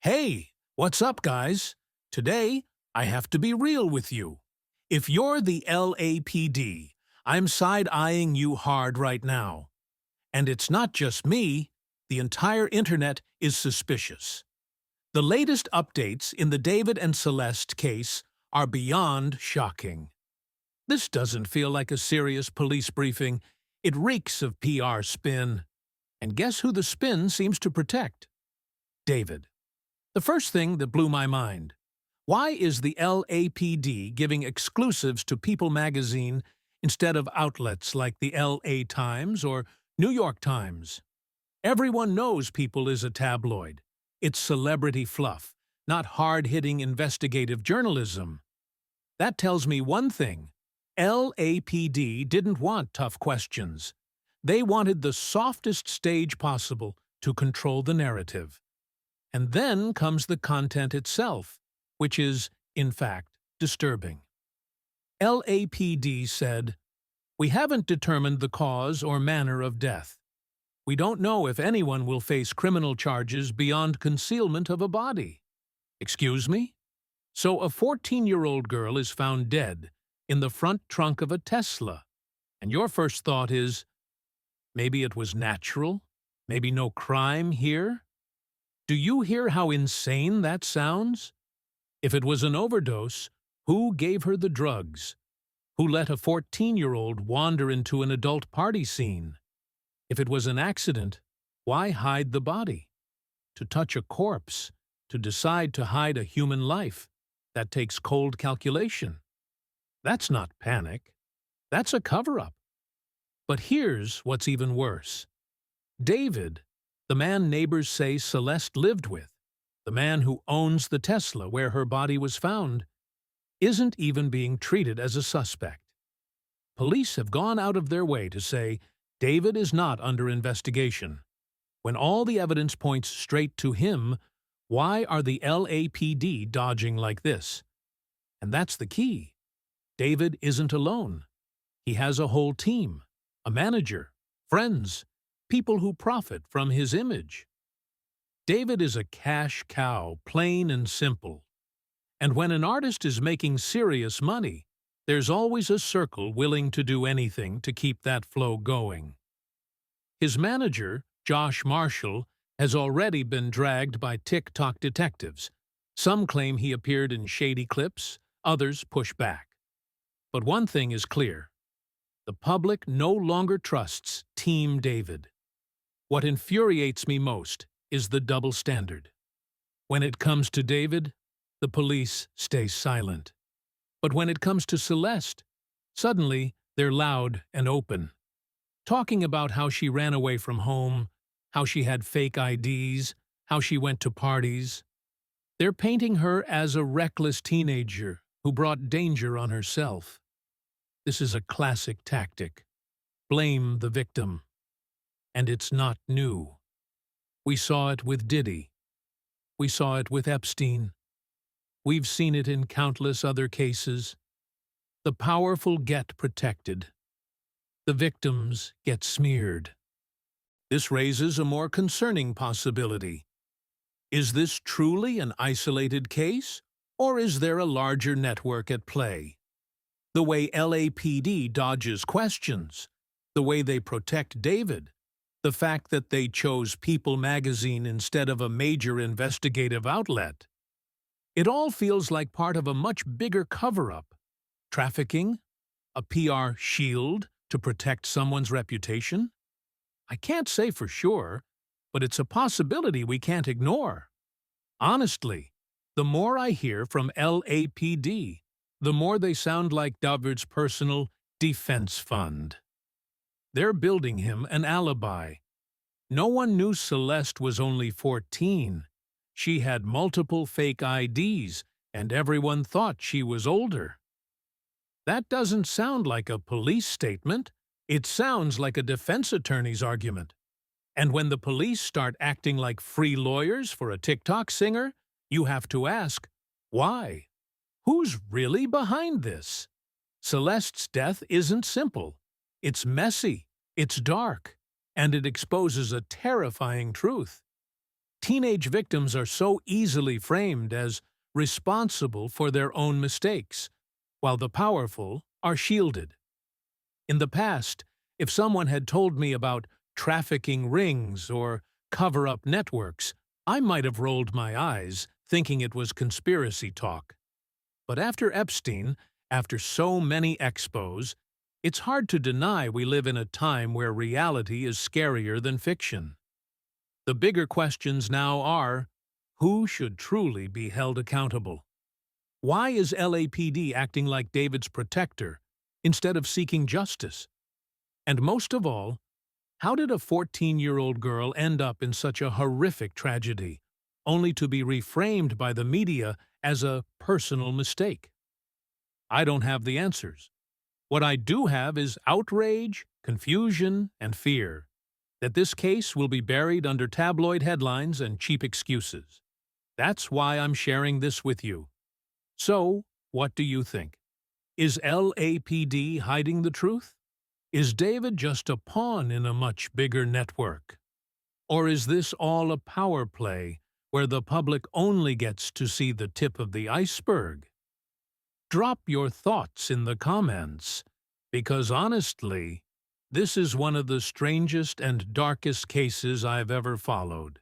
Hey, what's up, guys? Today, I have to be real with you. If you're the LAPD, I'm side-eyeing you hard right now. And it's not just me, the entire internet is suspicious. The latest updates in the David and Celeste case are beyond shocking. This doesn't feel like a serious police briefing. It reeks of PR spin. And guess who the spin seems to protect? David. The first thing that blew my mind. Why is the LAPD giving exclusives to People magazine instead of outlets like the LA Times or New York Times? Everyone knows People is a tabloid. It's celebrity fluff, not hard-hitting investigative journalism. That tells me one thing. LAPD didn't want tough questions. They wanted the softest stage possible to control the narrative. And then comes the content itself, which is, in fact, disturbing. LAPD said, "We haven't determined the cause or manner of death. We don't know if anyone will face criminal charges beyond concealment of a body." Excuse me? So a 14-year-old girl is found dead in the front trunk of a Tesla, and your first thought is, maybe it was natural? Maybe no crime here? Do you hear how insane that sounds? If it was an overdose, who gave her the drugs? Who let a 14-year-old wander into an adult party scene? If it was an accident, why hide the body? To touch a corpse, to decide to hide a human life, that takes cold calculation. That's not panic. That's a cover-up. But here's what's even worse. David, the man neighbors say Celeste lived with, the man who owns the Tesla where her body was found, isn't even being treated as a suspect. Police have gone out of their way to say David is not under investigation. When all the evidence points straight to him, why are the LAPD dodging like this? And that's the key. David isn't alone. He has a whole team, a manager, friends, people who profit from his image. David is a cash cow, plain and simple. And when an artist is making serious money, there's always a circle willing to do anything to keep that flow going. His manager, Josh Marshall, has already been dragged by TikTok detectives. Some claim he appeared in shady clips, others push back. But one thing is clear. The public no longer trusts Team David. What infuriates me most is the double standard. When it comes to David, the police stay silent. But when it comes to Celeste, suddenly they're loud and open, talking about how she ran away from home, how she had fake IDs, how she went to parties. They're painting her as a reckless teenager who brought danger on herself. This is a classic tactic. Blame the victim. And it's not new. We saw it with Diddy. We saw it with Epstein. We've seen it in countless other cases. The powerful get protected. The victims get smeared. This raises a more concerning possibility. Is this truly an isolated case, or is there a larger network at play? The way LAPD dodges questions, the way they protect David, the fact that they chose People magazine instead of a major investigative outlet. It all feels like part of a much bigger cover-up. Trafficking? A PR shield to protect someone's reputation? I can't say for sure, but it's a possibility we can't ignore. Honestly, the more I hear from LAPD, the more they sound like David's personal defense fund. They're building him an alibi. No one knew Celeste was only 14. She had multiple fake IDs, and everyone thought she was older. That doesn't sound like a police statement. It sounds like a defense attorney's argument. And when the police start acting like free lawyers for a TikTok singer, you have to ask, why? Who's really behind this? Celeste's death isn't simple. It's messy, it's dark, and it exposes a terrifying truth. Teenage victims are so easily framed as responsible for their own mistakes, while the powerful are shielded. In the past, if someone had told me about trafficking rings or cover-up networks, I might have rolled my eyes, thinking it was conspiracy talk. But after Epstein, after so many expos, it's hard to deny we live in a time where reality is scarier than fiction. The bigger questions now are, who should truly be held accountable? Why is LAPD acting like David's protector instead of seeking justice? And most of all, how did a 14-year-old girl end up in such a horrific tragedy, only to be reframed by the media as a personal mistake? I don't have the answers. What I do have is outrage, confusion, and fear that this case will be buried under tabloid headlines and cheap excuses. That's why I'm sharing this with you. So, what do you think? Is LAPD hiding the truth? Is David just a pawn in a much bigger network? Or is this all a power play where the public only gets to see the tip of the iceberg? Drop your thoughts in the comments, because honestly, this is one of the strangest and darkest cases I've ever followed.